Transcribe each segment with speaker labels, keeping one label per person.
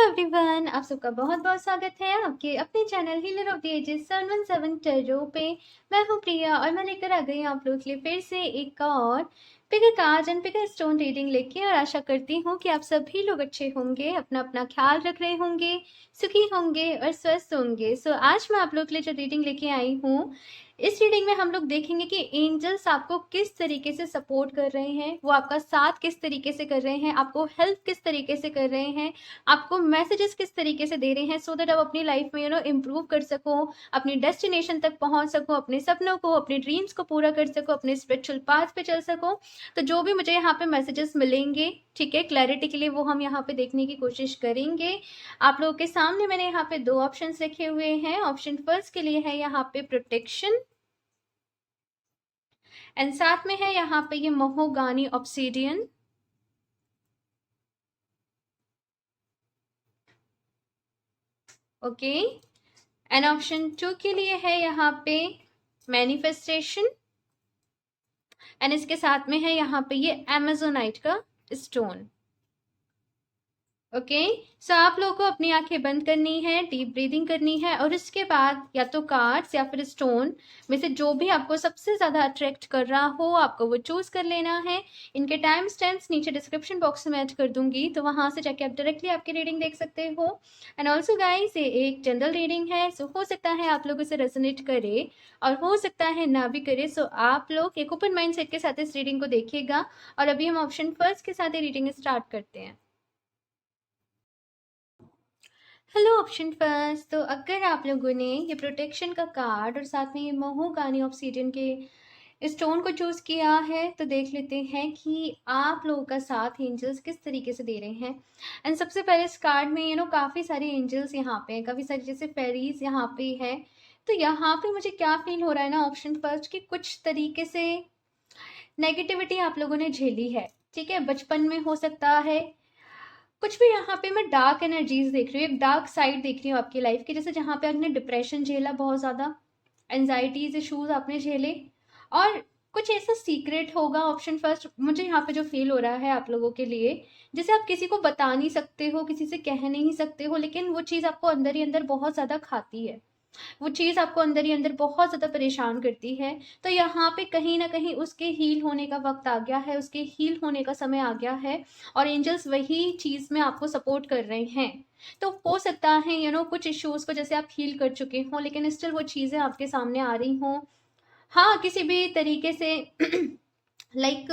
Speaker 1: Everyone, आप सबका बहुत बहुत स्वागत है आपके अपने channel healer of the ages 717 tarot पे। मैं हूँ प्रिया और मैं लेकर आ गई आप लोग के लिए फिर से एक और pick a card and pick a stone reading लेके। और आशा करती हूँ कि आप सभी लोग अच्छे होंगे, अपना अपना ख्याल रख रहे होंगे, सुखी होंगे और स्वस्थ होंगे। सो आज मैं आप लोग के लिए जो रीडिंग लेके आई हूँ, इस रीडिंग में हम लोग देखेंगे कि एंजल्स आपको किस तरीके से सपोर्ट कर रहे हैं, वो आपका साथ किस तरीके से कर रहे हैं, आपको हेल्प किस तरीके से कर रहे हैं, आपको मैसेजेस किस तरीके से दे रहे हैं, सो दैट आप अपनी लाइफ में इम्प्रूव कर सको, अपनी डेस्टिनेशन तक पहुंच सको, अपने सपनों को, अपने ड्रीम्स को पूरा कर सको, अपने स्पिरिचुअल पाथ पे चल सको। तो जो भी मुझे यहाँ पे मैसेजेस मिलेंगे, ठीक है, क्लैरिटी के लिए वो हम यहाँ पे देखने की कोशिश करेंगे। आप लोगों के सामने मैंने यहाँ पे 2 ऑप्शंस रखे हुए हैं। ऑप्शन फर्स्ट के लिए है यहाँ पे प्रोटेक्शन एंड साथ में है यहाँ पे ये मोहोगानी ऑब्सीडियन। ओके, एंड ऑप्शन 2 के लिए है यहाँ पे मैनिफेस्टेशन एंड इसके साथ में है यहाँ पे ये एमेजोनाइट का स्टोन। ओके, सो आप लोगों को अपनी आंखें बंद करनी है, डीप ब्रीदिंग करनी है और इसके बाद या तो कार्ड्स या फिर स्टोन में से जो भी आपको सबसे ज़्यादा अट्रैक्ट कर रहा हो, आपको वो चूज़ कर लेना है। इनके टाइम स्टैम्प्स नीचे डिस्क्रिप्शन बॉक्स में ऐड कर दूंगी, तो वहाँ से जाके आप डायरेक्टली आपकी रीडिंग देख सकते हो। एंड ऑल्सो गाइस, ये एक जनरल रीडिंग है, सो हो सकता है आप लोग इसे रेजोनेट करे और हो सकता है ना भी करे। सो आप लोग एक ओपन माइंड सेट के साथ इस रीडिंग को देखिएगा। और अभी हम ऑप्शन फर्स्ट के साथ ही रीडिंग स्टार्ट करते हैं। हेलो ऑप्शन फर्स्ट, तो अगर आप लोगों ने ये प्रोटेक्शन का कार्ड और साथ में ये मोहोगानी ऑब्सीडियन के स्टोन को चूज किया है, तो देख लेते हैं कि आप लोगों का साथ एंजल्स किस तरीके से दे रहे हैं। एंड सबसे पहले इस कार्ड में काफ़ी सारे एंजल्स यहाँ पे हैं, काफ़ी सारे जैसे फेरीज यहाँ पे है। तो यहाँ पे मुझे क्या फील हो रहा है ना ऑप्शन फर्स्ट, कि कुछ तरीके से नेगेटिविटी आप लोगों ने झेली है, ठीक है, बचपन में हो सकता है कुछ भी। यहाँ पे मैं डार्क एनर्जीज देख रही हूँ, एक डार्क साइड देख रही हूँ आपकी लाइफ की, जैसे जहाँ पे आपने डिप्रेशन झेला, बहुत ज़्यादा एंजाइटीज इशूज आपने झेले, और कुछ ऐसा सीक्रेट होगा। ऑप्शन फर्स्ट मुझे यहाँ पे जो फील हो रहा है आप लोगों के लिए, जैसे आप किसी को बता नहीं सकते हो, किसी से कह नहीं सकते हो, लेकिन वो चीज़ आपको अंदर ही अंदर बहुत ज़्यादा खाती है, वो चीज़ आपको अंदर ही अंदर बहुत ज़्यादा परेशान करती है। तो यहाँ पे कहीं ना कहीं उसके हील होने का वक्त आ गया है, उसके हील होने का समय आ गया है, और एंजल्स वही चीज़ में आपको सपोर्ट कर रहे हैं। तो हो सकता है कुछ इश्यूज को जैसे आप हील कर चुके हो, लेकिन स्टिल वो चीज़ें आपके सामने आ रही हों। हाँ, किसी भी तरीके से लाइक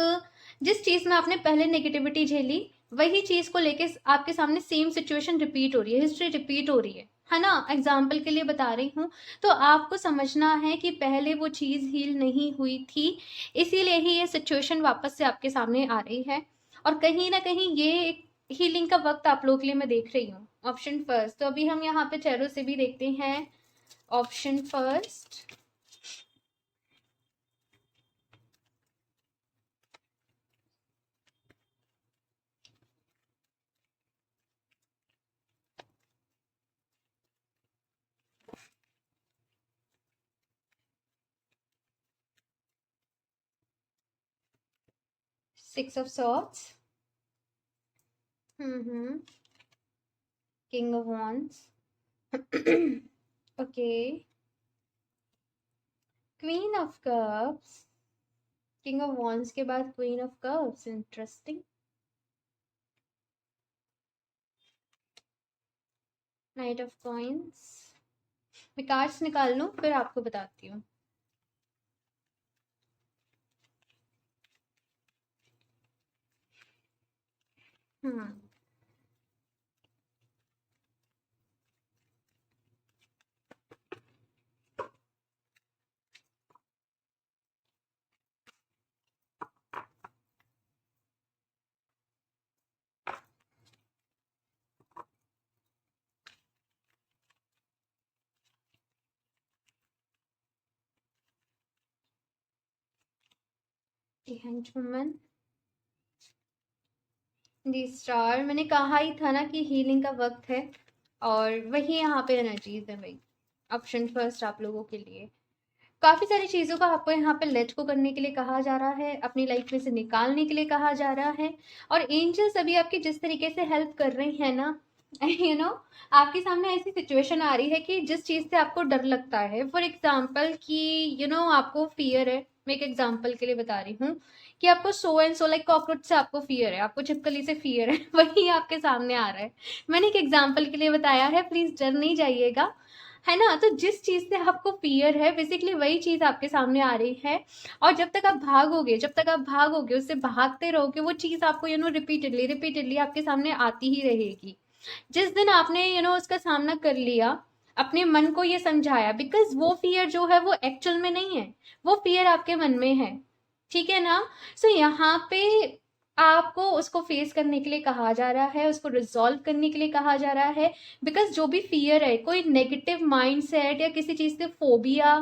Speaker 1: जिस चीज़ में आपने पहले नेगेटिविटी झेली, वही चीज़ को लेके आपके सामने सेम सिचुएशन रिपीट हो रही है, हिस्ट्री रिपीट हो रही है ना। एग्जाम्पल के लिए बता रही हूँ। तो आपको समझना है कि पहले वो चीज़ हील नहीं हुई थी, इसीलिए ही ये सिचुएशन वापस से आपके सामने आ रही है। और कहीं ना कहीं ये हीलिंग का वक्त आप लोगों के लिए मैं देख रही हूँ। ऑप्शन फर्स्ट, तो अभी हम यहाँ पे चेहरों से भी देखते हैं। Option first, 6 of swords, King of wands, okay, Queen of cups, King of wands के बाद Queen of cups, interesting. Knight of coins, मैं कार्ड्स निकाल लूं फिर आपको बताती हूँ। वुमन, दी स्टार। मैंने कहा ही था ना कि हीलिंग का वक्त है, और वही यहाँ पे एनर्जीज है भाई। ऑप्शन फर्स्ट आप लोगों के लिए काफी सारी चीजों का आपको यहाँ पे लेट को करने के लिए कहा जा रहा है, अपनी लाइफ में से निकालने के लिए कहा जा रहा है। और एंजल्स अभी आपकी जिस तरीके से हेल्प कर रही है ना, यू नो आपके सामने ऐसी सिचुएशन आ रही है कि जिस चीज से आपको डर लगता है, फॉर एग्जाम्पल कि आपको फियर है। मैं एक एग्जाम्पल के लिए बता रही हूँ कि आपको so and so like cockroach से आपको फियर है, आपको छिपकली से फियर है वही आपके सामने आ रहा है। मैंने एक एग्जाम्पल के लिए बताया है, प्लीज डर नहीं जाइएगा, है ना। तो जिस चीज से आपको फियर है बेसिकली वही चीज आपके सामने आ रही है। और जब तक आप भागोगे उससे भागते रहोगे, वो चीज आपको रिपीटेडली रिपीटेडली आपके सामने आती ही रहेगी। जिस दिन आपने उसका सामना कर लिया, अपने मन को ये समझाया, बिकॉज वो फियर जो है वो एक्चुअल में नहीं है, वो फियर आपके मन में है, ठीक है ना। सो यहाँ पे आपको उसको फेस करने के लिए कहा जा रहा है, उसको रिजॉल्व करने के लिए कहा जा रहा है। बिकॉज जो भी फियर है, कोई नेगेटिव माइंडसेट या किसी चीज से फोबिया,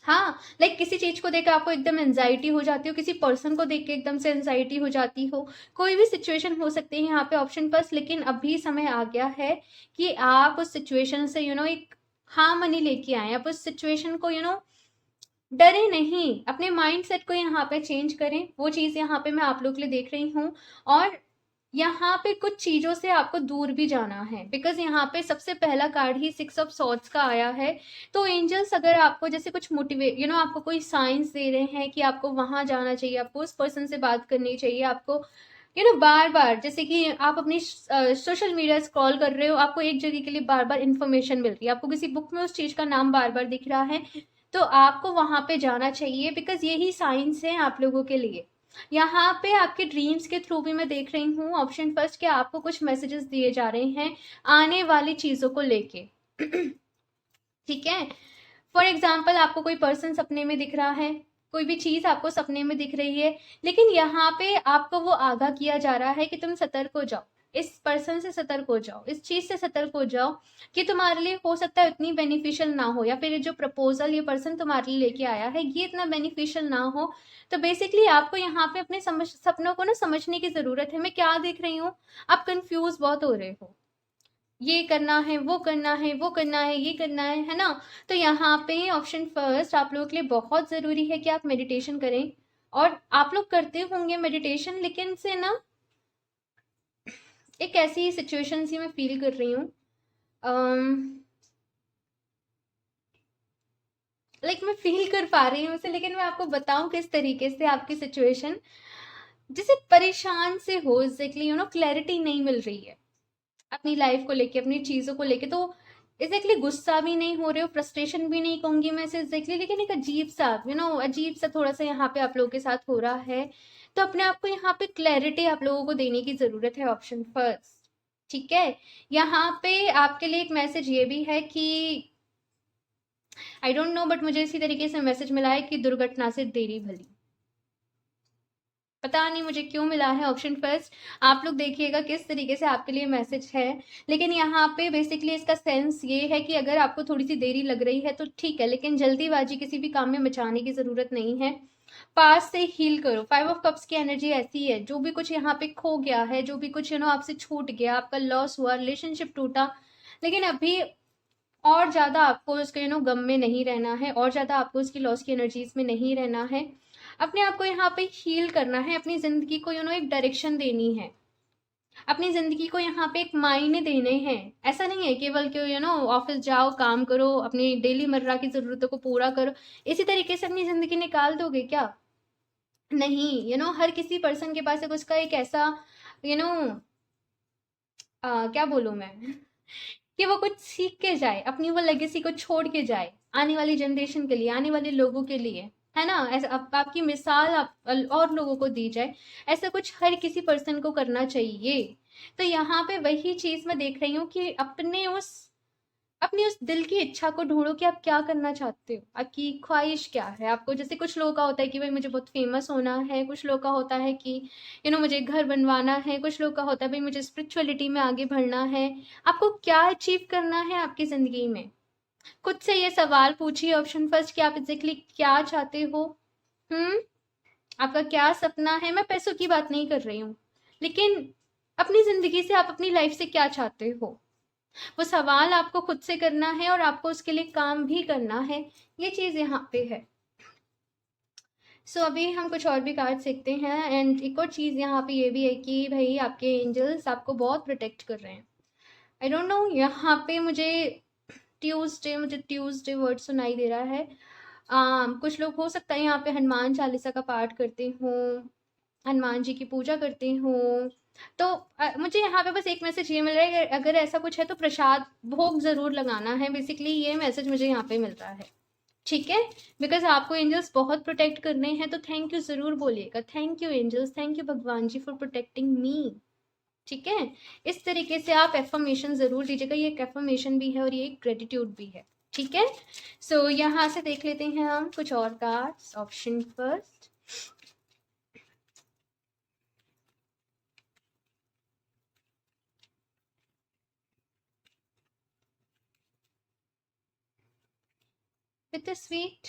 Speaker 1: हाँ, लाइक किसी चीज को देख के आपको एकदम एंजाइटी हो जाती हो, किसी पर्सन को देख के एकदम से एंजाइटी हो जाती हो, कोई भी सिचुएशन हो सकती है यहाँ पे ऑप्शन बस। लेकिन अभी समय आ गया है कि आप उस सिचुएशन से एक हार्मनी लेके आए, आप उस सिचुएशन को डरे नहीं, अपने माइंड सेट को यहाँ पे चेंज करें। वो चीज यहाँ पे मैं आप लोग के लिए देख रही हूँ। और यहाँ पे कुछ चीजों से आपको दूर भी जाना है, बिकॉज यहाँ पे सबसे पहला कार्ड ही 6 ऑफ सॉर्ड्स का आया है। तो एंजल्स अगर आपको जैसे कुछ मोटिवेट आपको कोई साइंस दे रहे हैं कि आपको वहां जाना चाहिए, आपको उस पर्सन से बात करनी चाहिए, आपको बार बार, जैसे कि आप अपनी सोशल मीडिया स्क्रॉल कर रहे हो, आपको एक जगह के लिए बार बार इंफॉर्मेशन मिल रही है, आपको किसी बुक में उस चीज का नाम बार बार दिख रहा है, तो आपको वहां पे जाना चाहिए, बिकॉज यही साइंस है आप लोगों के लिए। यहाँ पे आपके ड्रीम्स के थ्रू भी मैं देख रही हूँ ऑप्शन फर्स्ट कि आपको कुछ मैसेजेस दिए जा रहे हैं आने वाली चीजों को लेके ठीक है। फॉर एग्जाम्पल आपको कोई पर्सन सपने में दिख रहा है, कोई भी चीज आपको सपने में दिख रही है, लेकिन यहाँ पे आपको वो आगाह किया जा रहा है कि तुम सतर्क हो जाओ, इस पर्सन से सतर्क हो जाओ, इस चीज से सतर्क हो जाओ, कि तुम्हारे लिए हो सकता है इतनी बेनिफिशियल ना हो, या फिर जो प्रपोजल ये पर्सन तुम्हारे लिए लेके आया है ये इतना बेनिफिशियल ना हो। तो बेसिकली आपको यहाँ पे अपने सपनों को ना समझने की जरूरत है। मैं क्या देख रही हूँ, आप कंफ्यूज बहुत हो रहे हो, ये करना है, वो करना है, वो करना है, ये करना है ना। तो यहाँ पे ऑप्शन फर्स्ट आप लोगों के लिए बहुत जरूरी है कि आप मेडिटेशन करें। और आप लोग करते होंगे मेडिटेशन, लेकिन से ना एक ऐसी सिचुएशन सी मैं फील कर रही हूँ, लाइक मैं फील कर पा रही हूँ उसे, लेकिन मैं आपको बताऊं किस तरीके से आपकी सिचुएशन जैसे परेशान से हो, एग्जैक्टली क्लैरिटी नहीं मिल रही है अपनी लाइफ को लेके, अपनी चीजों को लेके। तो एग्जैक्टली गुस्सा भी नहीं हो रहे हो, फ्रस्ट्रेशन भी नहीं कहूंगी मैं इसे एग्जैक्टली, लेकिन एक अजीब सा अजीब सा थोड़ा सा यहाँ पे आप लोगों के साथ हो रहा है। तो अपने आप को यहाँ पे क्लैरिटी आप लोगों को देने की जरूरत है, ऑप्शन फर्स्ट, ठीक है। यहाँ पे आपके लिए एक मैसेज ये भी है कि आई डोंट नो, बट मुझे इसी तरीके से मैसेज मिला है कि दुर्घटना से देरी भली, पता नहीं मुझे क्यों मिला है ऑप्शन फर्स्ट। आप लोग देखिएगा किस तरीके से आपके लिए मैसेज है। लेकिन यहाँ पे बेसिकली इसका सेंस ये है कि अगर आपको थोड़ी सी देरी लग रही है तो ठीक है, लेकिन जल्दीबाजी किसी भी काम में मचाने की जरूरत नहीं है। पास से हील करो। 5 ऑफ कप्स की एनर्जी ऐसी है, जो भी कुछ यहाँ पे खो गया है, जो भी कुछ आपसे छूट गया, आपका लॉस हुआ, रिलेशनशिप टूटा, लेकिन अभी और ज्यादा आपको उसके गम में नहीं रहना है, और ज्यादा आपको उसकी लॉस की एनर्जीज में नहीं रहना है। अपने आप को यहाँ पे हील करना है, अपनी जिंदगी को एक डायरेक्शन देनी है, अपनी जिंदगी को यहाँ पे एक मायने देने हैं। ऐसा नहीं है केवल कि ऑफिस जाओ, काम करो, अपनी डेली मर्रा की जरूरतों को पूरा करो, इसी तरीके से अपनी जिंदगी निकाल दोगे क्या? नहीं, हर किसी पर्सन के पास एक उसका एक ऐसा यू नो क्या बोलूं मैं कि वो कुछ सीख के जाए, अपनी वो लेगेसी को छोड़ के जाए आने वाली जनरेशन के लिए, आने वाले लोगों के लिए, है ना। ऐसा आपकी मिसाल और लोगों को दी जाए, ऐसा कुछ हर किसी पर्सन को करना चाहिए। तो यहाँ पे वही चीज मैं देख रही हूँ कि अपनी उस दिल की इच्छा को ढूंढो कि आप क्या करना चाहते हो, आपकी ख्वाहिश क्या है। आपको जैसे कुछ लोगों का होता है कि भाई मुझे बहुत फेमस होना है, कुछ लोगों का होता है कि मुझे घर बनवाना है, कुछ लोगों का होता है भाई मुझे स्पिरिचुअलिटी में आगे बढ़ना है। आपको क्या अचीव करना है आपकी जिंदगी में? खुद से ये सवाल पूछिए ऑप्शन फर्स्ट कि आप एग्जैक्टली क्या चाहते हो। हम्म आपका क्या सपना है? मैं पैसों की बात नहीं कर रही हूँ, लेकिन अपनी जिंदगी से आप अपनी लाइफ से क्या चाहते हो, वो सवाल आपको खुद से करना है, और आपको उसके लिए काम भी करना है। ये चीज यहाँ पे है। सो अभी हम कुछ और भी कार्ड सीखते हैं। एंड एक और चीज़ यहाँ पे ये भी है कि भाई आपके एंजल्स आपको बहुत प्रोटेक्ट कर रहे हैं। आई डोंट नो, यहाँ पे मुझे ट्यूसडे वर्ड सुनाई दे रहा है। कुछ लोग हो सकता है यहाँ पे हनुमान चालीसा का पाठ करते हों, हनुमान जी की पूजा करते हों। तो मुझे यहाँ पे बस एक मैसेज ये मिल रहा है कि अगर ऐसा कुछ है तो प्रसाद भोग ज़रूर लगाना है। बेसिकली ये मैसेज मुझे यहाँ पे मिल रहा है, ठीक है? बिकॉज़ आपको एंजल्स बहुत प्रोटेक्ट करने हैं, तो थैंक यू ज़रूर बोलिएगा। Thank you angels, thank you भगवान जी फॉर प्रोटेक्टिंग मी, ठीक है? इस तरीके से आप एफर्मेशन ज़रूर दीजिएगा। ये एक एफर्मेशन भी है और ये एक ग्रेटिट्यूड भी है, ठीक है? सो यहाँ से देख लेते हैं हम कुछ और cards. Option first, bitter sweet.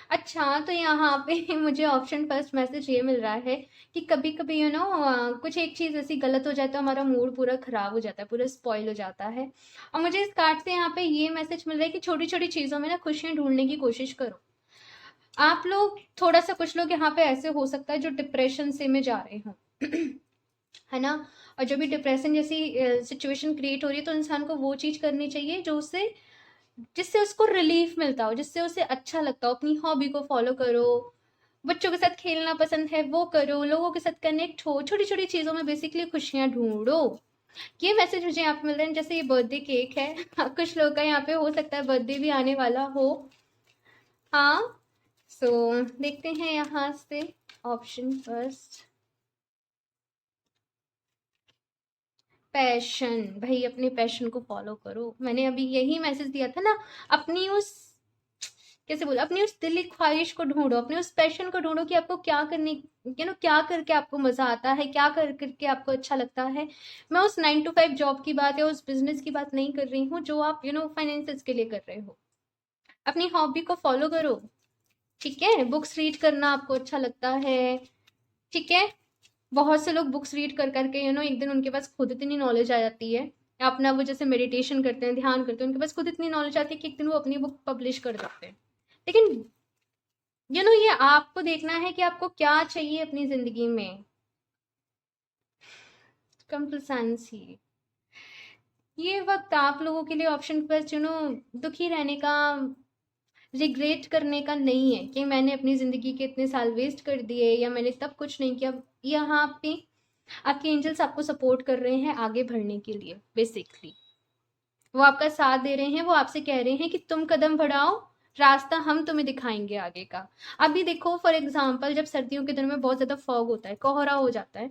Speaker 1: अच्छा, तो यहाँ पे मुझे ऑप्शन फर्स्ट मैसेज ये मिल रहा है कि कभी-कभी कुछ एक चीज़ ऐसी गलत हो जाए तो हमारा मूड पूरा ख़राब हो जाता है, पूरा स्पॉइल हो जाता है। और मुझे इस कार्ड से यहाँ पे ये मैसेज मिल रहा है कि छोटी-छोटी चीज़ों में ना खुशियाँ ढूँढने की कोशिश करो। आप लोग थोड़ा-सा, कुछ लोग यहाँ पे ऐसे हो सकता है जो डिप्रेशन से में जा रहे हों, है ना? और जब भी डिप्रेशन जैसी सिचुएशन क्रिएट हो रही है तो इंसान को वो चीज़ करनी चाहिए जो उसे जिससे उसको रिलीफ मिलता हो, जिससे उसे अच्छा लगता हो। अपनी हॉबी को फॉलो करो, बच्चों के साथ खेलना पसंद है वो करो, लोगों के साथ कनेक्ट हो, छोटी छोटी चीज़ों में बेसिकली खुशियाँ ढूंढो। ये मैसेज मुझे यहाँ पे मिल रहा है। जैसे ये बर्थडे केक है, कुछ लोग का यहाँ पे हो सकता है बर्थडे भी आने वाला हो। हाँ, सो देखते हैं यहाँ से ऑप्शन फर्स्ट, पैशन। भाई अपने पैशन को फॉलो करो। मैंने अभी यही मैसेज दिया था ना। अपनी उस कैसे बोला, अपनी उस दिली ख्वाहिश को ढूंढो, अपने उस पैशन को ढूंढो कि आपको क्या करने, क्या करके आपको मजा आता है, क्या कर करके आपको अच्छा लगता है। मैं उस 9 to 5 जॉब की बात या उस बिजनेस की बात नहीं कर रही हूँ जो आप फाइनेंसेस के लिए कर रहे हो। अपनी हॉबी को फॉलो करो, ठीक है? बुक्स रीड करना आपको अच्छा लगता है, ठीक है? बहुत से लोग बुक्स रीड कर करके एक दिन उनके पास खुद इतनी नॉलेज आ जाती है। अपना वो जैसे मेडिटेशन करते हैं, ध्यान करते हैं, उनके पास खुद इतनी नॉलेज आती है कि एक दिन वो अपनी बुक पब्लिश कर देते हैं। लेकिन ये आपको देखना है कि आपको क्या चाहिए अपनी जिंदगी में। कंपल्सेंसी, ये वक्त आप लोगों के लिए ऑप्शन पर दुखी रहने का, रिग्रेट करने का नहीं है कि मैंने अपनी जिंदगी के इतने साल वेस्ट कर दिए या मैंने तब कुछ नहीं किया। यहाँ पे आपके एंजल्स आपको सपोर्ट कर रहे हैं आगे बढ़ने के लिए। बेसिकली वो आपका साथ दे रहे हैं, वो आपसे कह रहे हैं कि तुम कदम बढ़ाओ, रास्ता हम तुम्हें दिखाएंगे आगे का। अभी देखो फॉर एग्जाम्पल, जब सर्दियों के दिन में बहुत ज्यादा फॉग होता है, कोहरा हो जाता है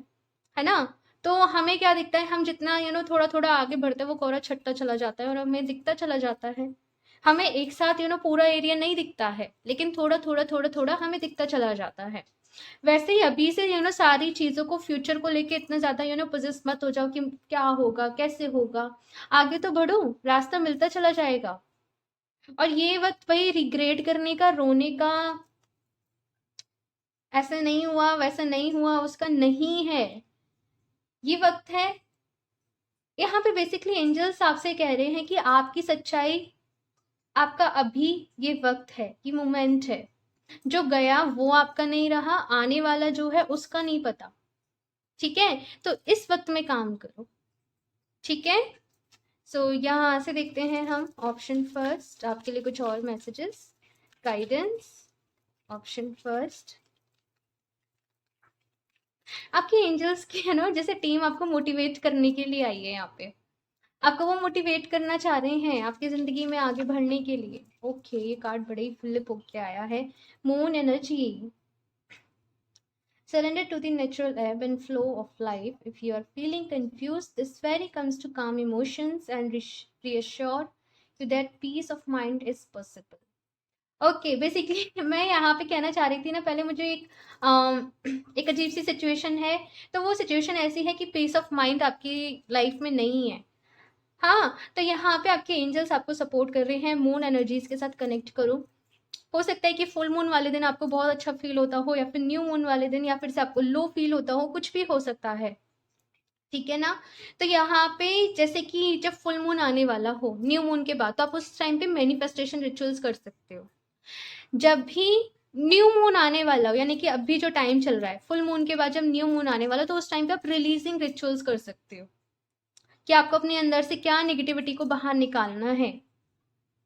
Speaker 1: ना? तो हमें क्या दिखता है, हम जितना थोड़ा थोड़ा आगे बढ़ते हैं वो कोहरा छटता चला जाता है और हमें दिखता चला जाता है। हमें एक साथ पूरा एरिया नहीं दिखता है, लेकिन थोड़ा थोड़ा थोड़ा थोड़ा हमें दिखता चला जाता है। वैसे ही अभी से सारी चीजों को, फ्यूचर को लेके इतना ज्यादा पोजेस मत हो जाओ कि क्या होगा कैसे होगा। आगे तो बढ़ो, रास्ता मिलता चला जाएगा। और ये वक्त भाई रिग्रेट करने का, रोने का, ऐसा नहीं हुआ वैसा नहीं हुआ उसका नहीं है। ये वक्त है, यहाँ पे बेसिकली एंजल्स आपसे कह रहे हैं कि आपकी सच्चाई, आपका अभी ये वक्त है, ये मोमेंट है। जो गया वो आपका नहीं रहा, आने वाला जो है उसका नहीं पता, ठीक है? तो इस वक्त में काम करो, ठीक है? सो यहाँ से देखते हैं हम ऑप्शन फर्स्ट, आपके लिए कुछ और मैसेजेस, गाइडेंस। ऑप्शन फर्स्ट, आपके एंजल्स की जैसे टीम आपको मोटिवेट करने के लिए आई है यहाँ पे। आपको वो मोटिवेट करना चाह रहे हैं आपकी जिंदगी में आगे बढ़ने के लिए। ओके, ये कार्ड बड़े ही फ्लिप होके आया है। Moon energy, surrender to the natural ebb and flow of life. If you are feeling confused, this fairy comes to calm emotions and reassure you that peace of mind is possible. Okay, basically मैं यहाँ पे कहना चाह रही थी ना, पहले मुझे एक अजीब सी सिचुएशन है, तो वो सिचुएशन ऐसी है कि पीस ऑफ माइंड आपकी लाइफ में नहीं है। हाँ, तो यहाँ पे आपके एंजल्स आपको सपोर्ट कर रहे हैं। मून एनर्जीज के साथ कनेक्ट करो। हो सकता है कि फुल मून वाले दिन आपको बहुत अच्छा फील होता हो, या फिर न्यू मून वाले दिन, या फिर से आपको लो फील होता हो, कुछ भी हो सकता है, ठीक है ना। तो यहाँ पे जैसे कि जब फुल मून आने वाला हो, न्यू मून के बाद, तो आप उस टाइम पे मैनिफेस्टेशन रिचुअल्स कर सकते हो। जब भी न्यू मून आने वाला हो, यानी कि अभी जो टाइम चल रहा है फुल मून के बाद जब न्यू मून आने वाला हो, तो उस टाइम पे आप रिलीजिंग रिचुअल्स कर सकते हो कि आपको अपने अंदर से क्या नेगेटिविटी को बाहर निकालना है।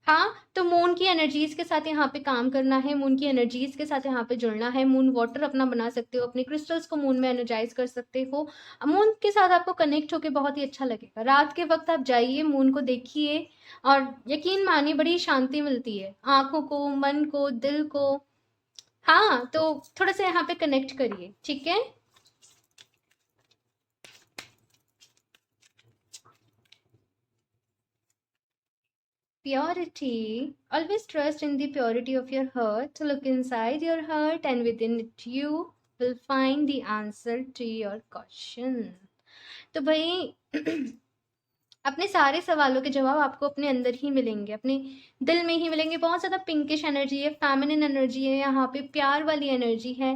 Speaker 1: हाँ, तो मून की एनर्जीज के साथ यहाँ पे काम करना है, मून की एनर्जीज के साथ यहाँ पे जुड़ना है। मून वाटर अपना बना सकते हो, अपने क्रिस्टल्स को मून में एनर्जाइज कर सकते हो। मून के साथ आपको कनेक्ट होके बहुत ही अच्छा लगेगा। रात के वक्त आप जाइए, मून को देखिए, और यकीन मानिए बड़ी शांति मिलती है आंखों को, मन को, दिल को। हाँ, तो थोड़ा सा यहाँ पे कनेक्ट करिए, ठीक है। Purity. Always trust in the purity of your heart. Look inside your heart, and within it, you will find the answer to your question. तो भाई अपने सारे सवालों के जवाब आपको अपने अंदर ही मिलेंगे, अपने दिल में ही मिलेंगे। बहुत ज़्यादा पिंकिश एनर्जी है, फेमिनिन एनर्जी है, यहाँ पे प्यार वाली एनर्जी है,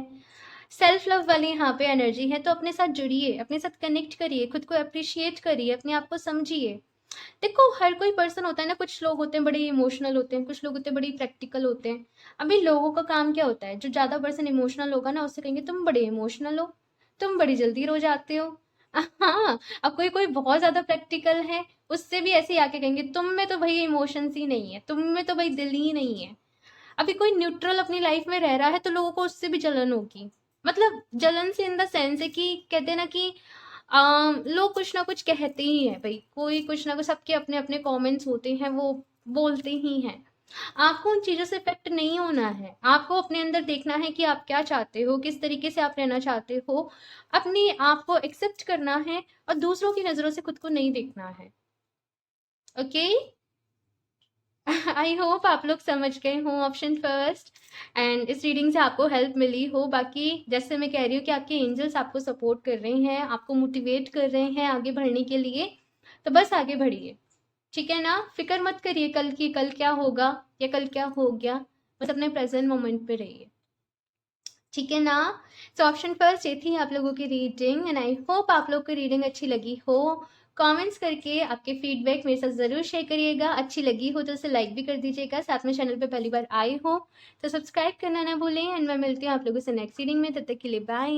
Speaker 1: सेल्फ लव वाली यहाँ पे एनर्जी है। तो अपने साथ जुड़िए, अपने साथ कनेक्ट करिए, खुद को अप्रिशिएट करिए, अपने आप को समझिए। देखो, हर कोई पर्सन होता है ना, कुछ लोग होते हैं बड़े इमोशनल होते हैं, कुछ लोग होते हैं बड़ी प्रैक्टिकल होते हैं। अभी लोगों का काम क्या होता है, जो ज्यादा पर्सन इमोशनल होगा ना, उससे कहेंगे तुम बड़े इमोशनल हो, तुम बड़ी जल्दी रो जाते हो। हाँ, अब कोई कोई बहुत ज्यादा प्रैक्टिकल है, उससे भी ऐसे ही आके कहेंगे तुम में तो भाई इमोशंस ही नहीं है, तुम में तो भाई दिल ही नहीं है। अभी कोई न्यूट्रल अपनी लाइफ में रह रहा है तो लोगों को उससे भी जलन होगी। मतलब जलन से इन द सेंस है कि कहते हैं ना कि लोग कुछ ना कुछ कहते ही हैं भाई, कोई कुछ ना कुछ, सबके अपने अपने कमेंट्स होते हैं, वो बोलते ही हैं। आपको उन चीज़ों से इफेक्ट नहीं होना है, आपको अपने अंदर देखना है कि आप क्या चाहते हो, किस तरीके से आप रहना चाहते हो। अपनी आप को एक्सेप्ट करना है, और दूसरों की नज़रों से खुद को नहीं देखना है। ओके। आई होप आप लोग समझ गए हो ऑप्शन फर्स्ट, एंड इस रीडिंग से आपको हेल्प मिली हो। बाकी जैसे मैं कह रही हूँ कि आपके एंजल्स आपको सपोर्ट कर रहे हैं, आपको मोटिवेट कर रहे हैं आगे बढ़ने के लिए, तो बस आगे बढ़िए, ठीक है ना। फिक्र मत करिए कल की, कल क्या होगा या कल क्या हो गया, बस अपने प्रेजेंट मोमेंट पे रहिए, ठीक है ना। सो ऑप्शन फर्स्ट ये थी आप लोगों की रीडिंग, एंड आई होप आप लोग को रीडिंग अच्छी लगी हो। कमेंट्स करके आपके फीडबैक मेरे साथ ज़रूर शेयर करिएगा। अच्छी लगी हो तो उसे लाइक भी कर दीजिएगा, साथ में चैनल पे पहली बार आए हो तो सब्सक्राइब करना ना भूलें। एंड मैं मिलती हूँ आप लोगों से नेक्स्ट रीडिंग में, तब तक के लिए bye.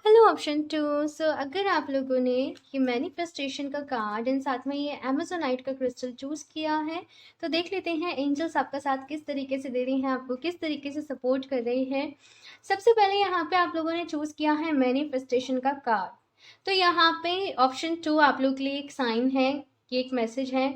Speaker 1: Hello option two. So अगर आप लोगों ने ये मैनिफेस्टेशन का कार्ड एंड साथ में ये अमेजोनाइट का क्रिस्टल चूज किया है, तो देख लेते हैं एंजल्स आपका साथ किस तरीके से दे रहे हैं, आपको किस तरीके से सपोर्ट कर रहे हैं। सबसे पहले यहाँ पे आप लोगों ने चूज किया है मैनिफेस्टेशन का कार्ड। तो यहाँ पे ऑप्शन टू आप लोग के लिए एक साइन है, कि एक मैसेज है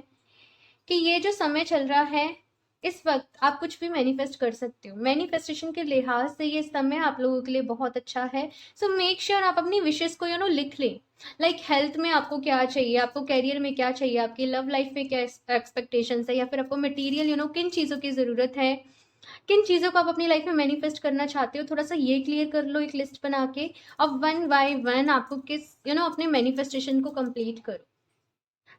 Speaker 1: कि ये जो समय चल रहा है, इस वक्त आप कुछ भी मैनिफेस्ट कर सकते हो। मैनिफेस्टेशन के लिहाज से ये समय आप लोगों के लिए बहुत अच्छा है। सो मेक श्योर आप अपनी विशेष को लिख लें। लाइक हेल्थ में आपको क्या चाहिए, आपको कैरियर में क्या चाहिए, आपकी लव लाइफ में क्या एक्सपेक्टेशंस है, या फिर आपको मटेरियल किन चीज़ों की ज़रूरत है, किन चीज़ों को आप अपनी लाइफ में मैनिफेस्ट करना चाहते हो, थोड़ा सा ये क्लियर कर लो एक लिस्ट बना के। अब वन बाय वन आपको किस अपने मैनिफेस्टेशन को कंप्लीट करो।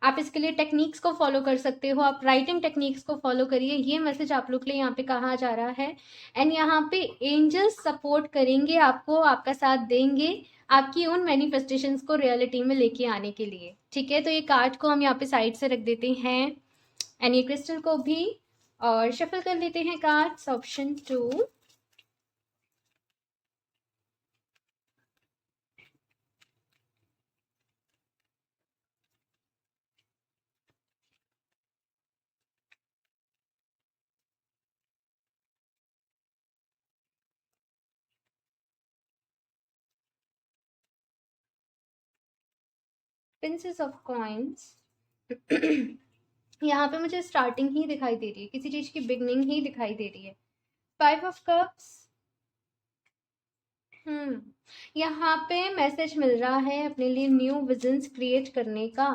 Speaker 1: आप इसके लिए टेक्निक्स को फॉलो कर सकते हो, आप राइटिंग टेक्निक्स को फॉलो करिए। ये मैसेज आप लोग के लिए यहाँ पे कहा जा रहा है, एंड यहाँ पे एंजल्स सपोर्ट करेंगे आपको, आपका साथ देंगे आपकी उन मैनिफेस्टेशंस को रियलिटी में लेके आने के लिए, ठीक है। तो ये कार्ड को हम यहाँ पे साइड से रख देते हैं, एंड ये क्रिस्टल को भी, और शफल कर लेते हैं cards. Option two, princess of coins. यहाँ पे मुझे स्टार्टिंग ही दिखाई दे रही है, किसी चीज की बिगनिंग ही दिखाई दे रही है। 5 ऑफ कप्स। यहाँ पे मैसेज मिल रहा है अपने लिए न्यू विजन्स क्रिएट करने का,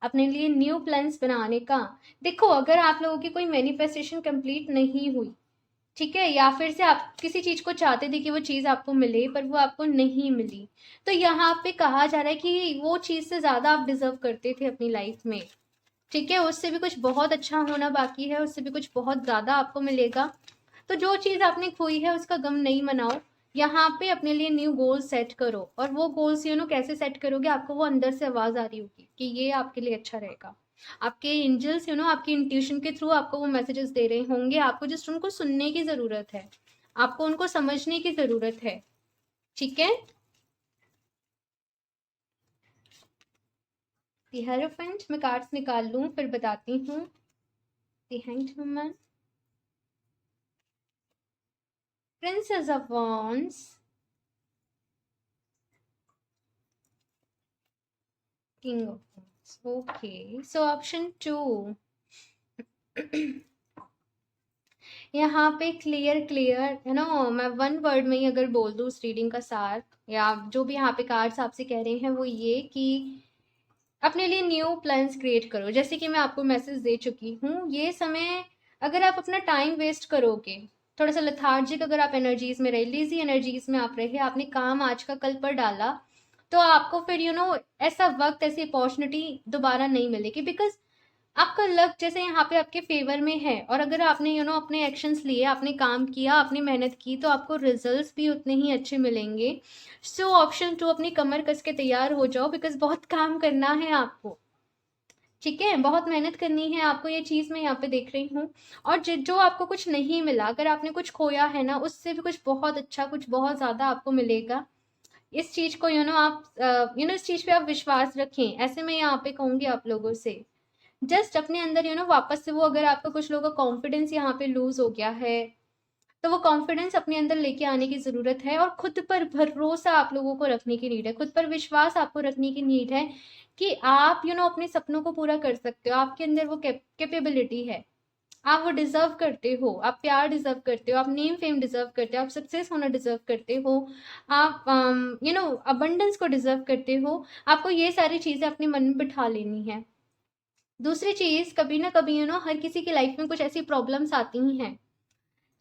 Speaker 1: अपने लिए न्यू प्लान्स बनाने का। देखो, अगर आप लोगों की कोई मैनिफेस्टेशन कंप्लीट नहीं हुई, ठीक है, या फिर से आप किसी चीज को चाहते थे कि वो चीज आपको मिले पर वो आपको नहीं मिली, तो यहाँ पे कहा जा रहा है कि वो चीज से ज्यादा आप डिजर्व करते थे अपनी लाइफ में, ठीक है। उससे भी कुछ बहुत अच्छा होना बाकी है, उससे भी कुछ बहुत ज्यादा आपको मिलेगा। तो जो चीज आपने खोई है उसका गम नहीं मनाओ, यहाँ पे अपने लिए न्यू गोल सेट करो, और वो गोल्स कैसे सेट करोगे, आपको वो अंदर से आवाज आ रही होगी कि ये आपके लिए अच्छा रहेगा। आपके एंजल्स आपकी इंट्यूशन के थ्रू आपको वो मैसेजेस दे रहे होंगे, आपको जस्ट उनको सुनने की जरूरत है, आपको उनको समझने की जरूरत है। ठीक है। दी हेरोफेंट, मैं कार्ड्स निकाल लूं फिर बताती हूँ। The hanged woman, princess of wands, king of wands. Okay, so option 2। यहाँ पे क्लियर क्लियर है ना, मैं वन वर्ड में ही अगर बोल दूँ उस रीडिंग का सार, या जो भी यहाँ पे कार्ड्स आपसे कह रहे हैं वो ये कि अपने लिए न्यू प्लान्स क्रिएट करो। जैसे कि मैं आपको मैसेज दे चुकी हूँ, ये समय अगर आप अपना टाइम वेस्ट करोगे, थोड़ा सा लथार्जिक अगर आप एनर्जीज में रहे, लेजी एनर्जीज में आप रहे, आपने काम आज का कल पर डाला, तो आपको फिर ऐसा वक्त, ऐसी अपॉर्चुनिटी दोबारा नहीं मिलेगी। बिकॉज आपका लक जैसे यहाँ पे आपके फेवर में है, और अगर आपने अपने एक्शंस लिए, आपने काम किया, आपने मेहनत की, तो आपको रिजल्ट्स भी उतने ही अच्छे मिलेंगे। सो ऑप्शन 2, अपनी कमर कस के तैयार हो जाओ, बिकॉज बहुत काम करना है आपको। ठीक है, बहुत मेहनत करनी है आपको, ये चीज मैं यहाँ पे देख रही हूँ। और जो आपको कुछ नहीं मिला, अगर आपने कुछ खोया है ना, उससे भी कुछ बहुत अच्छा, कुछ बहुत ज्यादा आपको मिलेगा। इस चीज को आप इस चीज पे आप विश्वास रखें, ऐसे मैं यहाँ पे कहूंगी आप लोगों से। जस्ट अपने अंदर वापस से वो, अगर आपका कुछ लोगों का कॉन्फिडेंस यहाँ पे लूज हो गया है, तो वो कॉन्फिडेंस अपने अंदर लेके आने की जरूरत है, और खुद पर भरोसा आप लोगों को रखने की नीड है, खुद पर विश्वास आपको रखने की नीड है कि आप अपने सपनों को पूरा कर सकते हो। आपके अंदर वो कैपेबिलिटी है, आप वो डिजर्व करते हो, आप प्यार डिजर्व करते हो, आप नेम फेम डिजर्व करते हो, आप सक्सेस होना डिजर्व करते हो, आप अबंडेंस को डिजर्व करते हो। आपको ये सारी चीजें अपने मन में बिठा लेनी है। दूसरी चीज, कभी ना कभी हर किसी की लाइफ में कुछ ऐसी प्रॉब्लम्स आती ही हैं,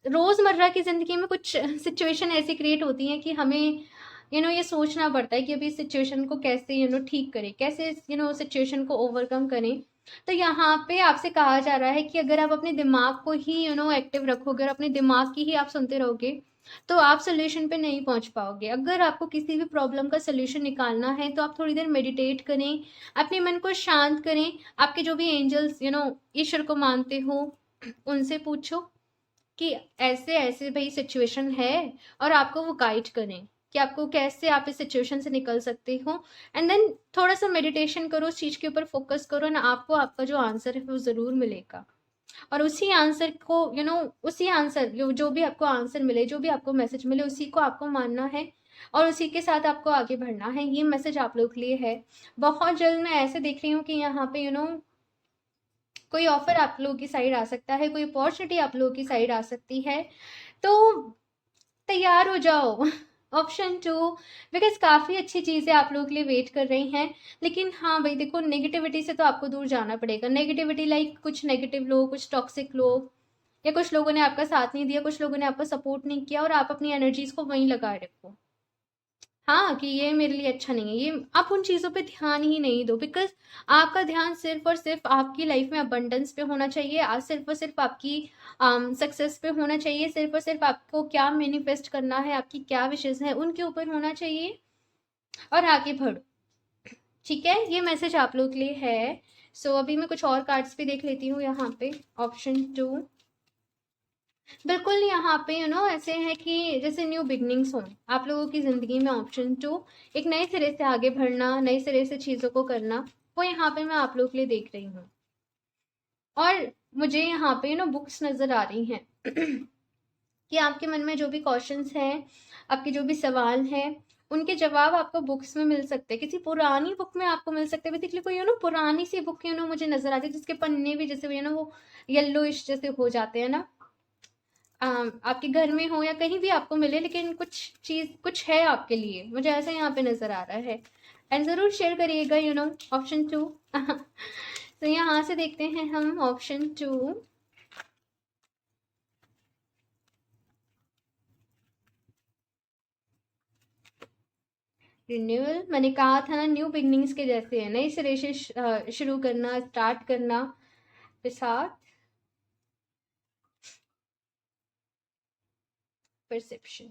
Speaker 1: रोजमर्रा की जिंदगी में कुछ सिचुएशन ऐसी क्रिएट होती हैं कि हमें ये सोचना पड़ता है कि अभी इस सिचुएशन को कैसे ठीक करें, कैसे सिचुएशन को ओवरकम करें। तो यहाँ पे आपसे कहा जा रहा है कि अगर आप अपने दिमाग को ही एक्टिव रखोगे, और अपने दिमाग की ही आप सुनते रहोगे, तो आप सोल्यूशन पे नहीं पहुंच पाओगे। अगर आपको किसी भी प्रॉब्लम का सोल्यूशन निकालना है, तो आप थोड़ी देर मेडिटेट करें, अपने मन को शांत करें, आपके जो भी एंजल्स ईश्वर को मानते हो, उनसे पूछो कि ऐसे ऐसे भाई सिचुएशन है, और आपको वो गाइड करें कि आपको कैसे आप इस सिचुएशन से निकल सकते हो। एंड देन थोड़ा सा मेडिटेशन करो, उस चीज के ऊपर फोकस करो, ना आपको आपका जो आंसर है वो जरूर मिलेगा। और उसी आंसर को उसी आंसर जो भी आपको आंसर मिले, जो भी आपको मैसेज मिले, उसी को आपको मानना है, और उसी के साथ आपको आगे बढ़ना है। ये मैसेज आप लोग के लिए है। बहुत जल्द मैं ऐसे देख रही हूँ कि यहाँ पे कोई ऑफर आप लोगों की साइड आ सकता है, कोई अपॉर्चुनिटी आप लोगों की साइड आ सकती है। तो तैयार हो जाओ। ऑप्शन 2, बिकॉज काफी अच्छी चीजें आप लोगों के लिए वेट कर रही हैं। लेकिन हाँ भाई देखो, नेगेटिविटी से तो आपको दूर जाना पड़ेगा। नेगेटिविटी लाइक कुछ नेगेटिव लोग, कुछ टॉक्सिक लोग, या कुछ लोगों ने आपका साथ नहीं दिया, कुछ लोगों ने आपका सपोर्ट नहीं किया, और आप अपनी एनर्जीज को वहीं लगाए रखो। हाँ, कि ये मेरे लिए अच्छा नहीं है, ये आप उन चीज़ों पे ध्यान ही नहीं दो। बिकॉज आपका ध्यान सिर्फ और सिर्फ आपकी लाइफ में अबंडेंस पे होना चाहिए, आज सिर्फ और सिर्फ आपकी सक्सेस पे होना चाहिए, सिर्फ और सिर्फ आपको क्या मैनिफेस्ट करना है, आपकी क्या विशेष है, उनके ऊपर होना चाहिए, और आगे बढ़ो। ठीक है, ये मैसेज आप लोग के लिए है। सो अभी मैं कुछ और कार्ड्स भी देख लेती हूँ यहाँ पे। ऑप्शन 2, बिल्कुल यहाँ पे ऐसे है कि जैसे न्यू बिगनिंग्स हो आप लोगों की जिंदगी में। ऑप्शन 2, एक नए सिरे से आगे बढ़ना, नए सिरे से चीजों को करना, वो यहाँ पे मैं आप लोग के लिए देख रही हूँ। और मुझे यहाँ पे बुक्स नजर आ रही हैं कि आपके मन में जो भी क्वेश्चंस हैं, आपके जो भी सवाल हैं, उनके जवाब आपको बुक्स में मिल सकते हैं, किसी पुरानी बुक में आपको मिल सकते हैं। बेसिकली कोई पुरानी सी बुक मुझे नजर आती है, जिसके पन्ने भी जैसे वो येलोइश जैसे हो जाते हैं ना। आपके घर में हो या कहीं भी आपको मिले, लेकिन कुछ चीज कुछ है आपके लिए, मुझे ऐसा यहाँ पे नजर आ रहा है। एंड जरूर शेयर करिएगा ऑप्शन 2। तो यहाँ से देखते हैं हम ऑप्शन 2। रिन्यूअल, मैंने कहा था ना, न्यू बिगनिंग्स के जैसे है, नई सिरे से शुरू करना, स्टार्ट करना के साथ। परसेप्शन,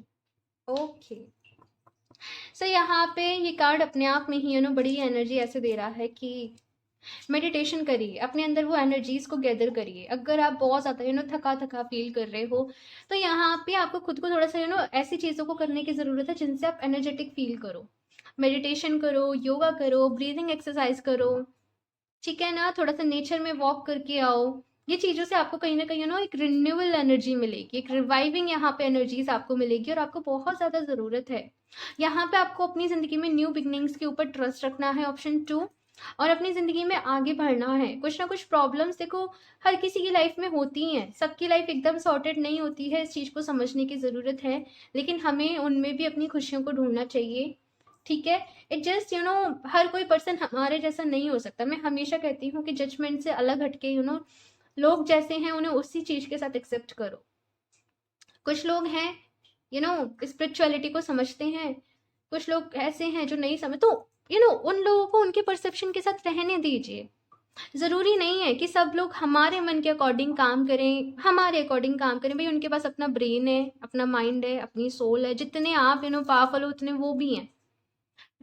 Speaker 1: ओके, सो यहाँ पे ये कार्ड अपने आप में ही बड़ी एनर्जी ऐसे दे रहा है कि मेडिटेशन करिए, अपने अंदर वो एनर्जीज को गैदर करिए। अगर आप बहुत ज़्यादा थका थका फील कर रहे हो, तो यहाँ पे आपको खुद को थोड़ा सा ऐसी चीज़ों को करने की ज़रूरत है जिनसे आप एनर्जेटिक फील करो। मेडिटेशन करो, योगा करो, ब्रीदिंग एक्सरसाइज करो, ठीक है ना, थोड़ा सा नेचर में वॉक करके आओ। ये चीज़ों से आपको कहीं ना कहीं एक रिन्यूअल एनर्जी मिलेगी, एक रिवाइविंग यहाँ पे एनर्जीज आपको मिलेगी, और आपको बहुत ज़्यादा ज़रूरत है। यहाँ पे आपको अपनी ज़िंदगी में न्यू बिगनिंग्स के ऊपर ट्रस्ट रखना है, ऑप्शन 2, और अपनी ज़िंदगी में आगे बढ़ना है। कुछ ना कुछ प्रॉब्लम्स देखो हर किसी की लाइफ में होती हैं, सबकी लाइफ एकदम सॉर्टेड नहीं होती है, इस चीज़ को समझने की ज़रूरत है, लेकिन हमें उनमें भी अपनी खुशियों को ढूंढना चाहिए, ठीक है। इट जस्ट हर कोई पर्सन हमारे जैसा नहीं हो सकता। मैं हमेशा कहती हूँ कि जजमेंट से अलग हटके लोग जैसे हैं उन्हें उसी चीज़ के साथ एक्सेप्ट करो। कुछ लोग हैं स्पिरिचुअलिटी को समझते हैं, कुछ लोग ऐसे हैं जो नहीं समझ, तो उन लोगों को उनके परसेप्शन के साथ रहने दीजिए। ज़रूरी नहीं है कि सब लोग हमारे मन के अकॉर्डिंग काम करें, हमारे अकॉर्डिंग काम करें। भाई उनके पास अपना ब्रेन है, अपना माइंड है, अपनी सोल है, जितने आप पावरफुल हो उतने वो भी हैं।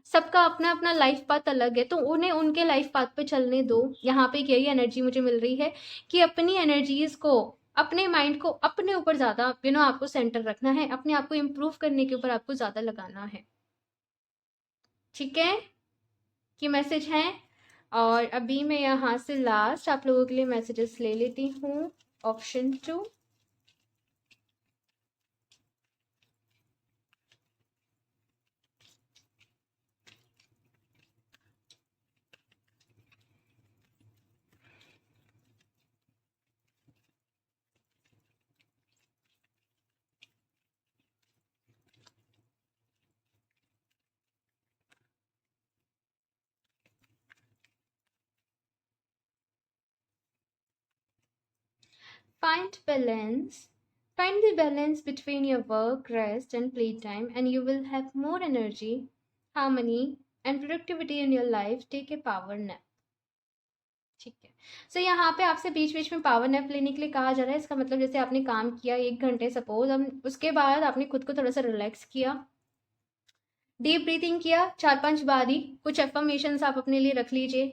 Speaker 1: सबका अपना अपना लाइफ पाथ अलग है, तो उन्हें उनके लाइफ पाथ पे चलने दो। यहाँ पे यही एनर्जी मुझे मिल रही है कि अपनी एनर्जीज को, अपने माइंड को अपने ऊपर ज़्यादा आपको सेंटर रखना है, अपने आप को इम्प्रूव करने के ऊपर आपको ज़्यादा लगाना है, ठीक है, कि मैसेज हैं। और अभी मैं यहाँ से लास्ट आप लोगों के लिए मैसेजेस ले लेती हूँ, option 2। Find balance. Find the balance between your work, rest, and playtime, and you will have more energy, harmony, and productivity in your life. Take a power nap. ठीक है, सो यहाँ पे आपसे बीच बीच में पावर नैप लेने के लिए कहा जा रहा है। इसका मतलब जैसे आपने काम किया 1 घंटे सपोज, अब उसके बाद आपने खुद को थोड़ा सा रिलैक्स किया, डीप ब्रीथिंग किया 4-5 बारी, कुछ एफर्मेशंस आप अपने लिए रख लीजिए,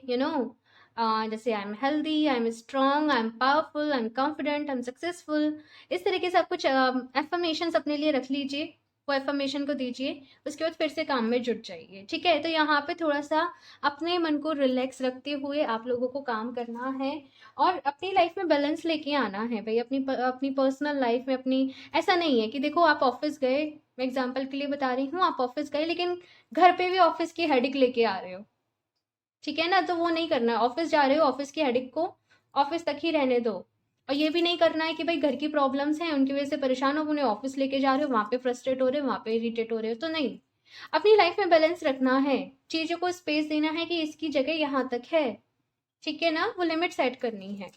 Speaker 1: जैसे I am healthy, I am strong, I am powerful, I am confident, I am successful. इस तरीके से आप कुछ एफर्मेशंस अपने लिए रख लीजिए, वो एफर्मेशन को दीजिए, उसके बाद फिर से काम में जुट जाइए, ठीक है। तो यहाँ पे थोड़ा सा अपने मन को रिलैक्स रखते हुए आप लोगों को काम करना है, और अपनी लाइफ में बैलेंस लेके आना है भाई, अपनी पर्सनल लाइफ में अपनी। ऐसा नहीं है कि देखो आप ऑफिस गए, मैं एग्जाम्पल के लिए बता रही हूँ, आप ऑफिस गए लेकिन घर पे भी ऑफिस की हेडिक लेके आ रहे हो, ठीक है ना, तो वो नहीं करना है। ऑफिस जा रहे हो, ऑफिस की हेडिक को ऑफिस तक ही रहने दो, और ये भी नहीं करना है कि भाई घर की प्रॉब्लम्स हैं उनकी वजह से परेशान हो, उन्हें ऑफिस लेके जा रहे हो, वहां पे फ्रस्ट्रेट हो रहे हो, वहां पे इरिटेट हो रहे हो, तो नहीं। अपनी लाइफ में बैलेंस रखना है, चीजों को स्पेस देना है कि इसकी जगह यहाँ तक है, ठीक है ना, वो लिमिट सेट करनी है,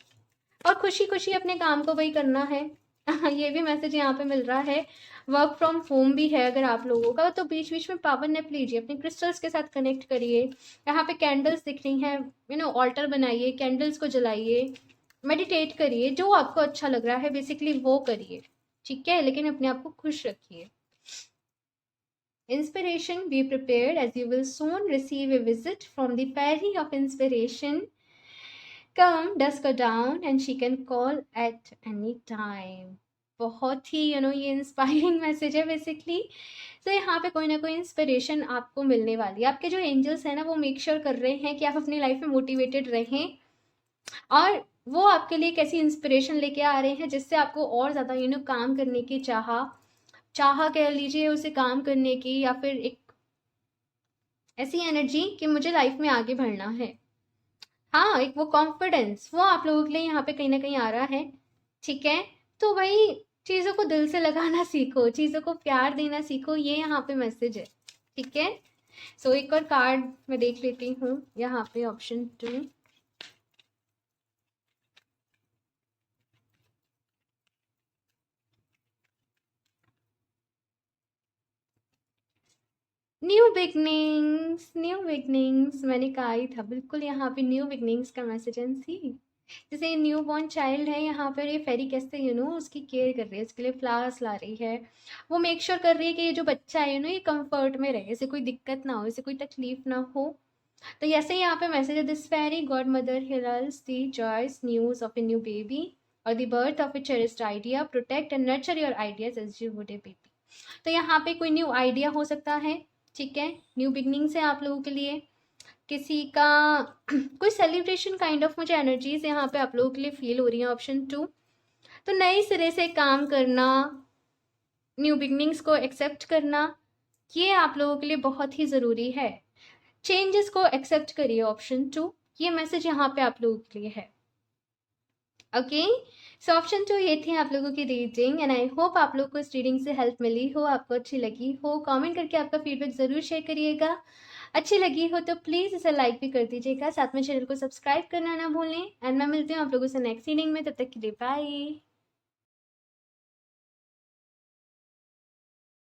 Speaker 1: और खुशी खुशी अपने काम को वही करना है। ये भी मैसेज यहाँ पे मिल रहा है। वर्क फ्रॉम होम भी है अगर आप लोगों का, तो बीच बीच में पावर नैप लीजिए, अपने क्रिस्टल्स के साथ कनेक्ट करिए। यहाँ पे कैंडल्स दिख रही हैं, ऑल्टर बनाइए, कैंडल्स को जलाइए, मेडिटेट करिए, जो आपको अच्छा लग रहा है बेसिकली वो करिए, ठीक है, लेकिन अपने आप को खुश रखिए। Inspiration, be prepared as you will soon receive a visit from the fairy of inspiration. Come dusk her down and she can call at any time. बहुत ही ये इंस्पायरिंग मैसेज है बेसिकली। तो यहाँ पे कोई ना कोई इंस्पिरेशन आपको मिलने वाली है। आपके जो एंजल्स हैं ना वो मेक श्योर कर रहे हैं कि आप अपनी लाइफ में मोटिवेटेड रहें, और वो आपके लिए एक ऐसी इंस्पिरेशन लेके आ रहे हैं जिससे आपको और ज़्यादा काम करने की चाह चाह कह लीजिए उसे, काम करने की, या फिर एक ऐसी एनर्जी कि मुझे लाइफ में आगे बढ़ना है। हाँ, एक वो कॉन्फिडेंस वो आप लोगों के लिए यहाँ पे कहीं ना कहीं आ रहा है, ठीक है। तो वही चीज़ों को दिल से लगाना सीखो, चीज़ों को प्यार देना सीखो, ये यहाँ पे मैसेज है, ठीक है। सो एक और कार्ड मैं देख लेती हूँ यहाँ पे, option 2। New beginnings, new beginnings, मैंने कहा ही था बिल्कुल यहाँ पे न्यू बिगनिंग्स का मैसेज एंड सी जैसे न्यू बॉर्न चाइल्ड है, यहाँ पर ये फेरी कैसे उसकी केयर कर रही है, उसके लिए फ्लावर्स ला रही है। वो मेक श्योर कर रही है कि ये जो बच्चा है ये कंफर्ट में रहे, इसे कोई दिक्कत ना हो, इसे कोई तकलीफ ना हो। तो ऐसे यहाँ पे मैसेज है, this fairy godmother heralds the joyous news of a new baby or the birth of a cherished idea. Protect and nurture your ideas as you would a baby. तो यहाँ पे कोई न्यू आइडिया हो सकता है, ठीक है, new beginnings है आप लोगों के लिए, किसी का कोई सेलिब्रेशन काइंड ऑफ मुझे एनर्जीज यहाँ पे आप लोगों के लिए फील हो रही है। ऑप्शन 2, तो नए सिरे से काम करना, न्यू बिगनिंग्स को एक्सेप्ट करना, ये आप लोगों के लिए बहुत ही ज़रूरी है। चेंजेस को एक्सेप्ट करिए, ऑप्शन 2, ये मैसेज यहाँ पे आप लोगों के लिए है। ओके, सो ऑप्शन 2 ये थी आप लोगों की रीडिंग, एंड आई होप आप लोग को इस रीडिंग से हेल्प मिली हो, आपको अच्छी लगी हो। कमेंट करके आपका फीडबैक ज़रूर शेयर करिएगा। अच्छी लगी हो तो प्लीज़ इसे लाइक भी कर दीजिएगा, साथ में चैनल को सब्सक्राइब करना ना भूलें। एंड मैं मिलती हूँ आप लोगों से नेक्स्ट रीडिंग में, तब तक के लिए बाय।